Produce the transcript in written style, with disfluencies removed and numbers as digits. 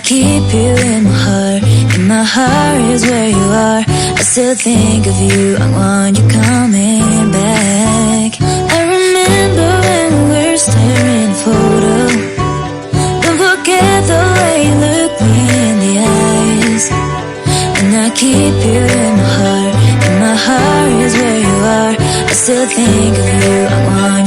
keep you in my heart. In my heart is where you are. I still think of you, I want you coming back. I remember when we were staring at a photo. Don't forget the way you look me in the eyes. And I keep you in my heart. In my heart is where you are. I still think of you, I want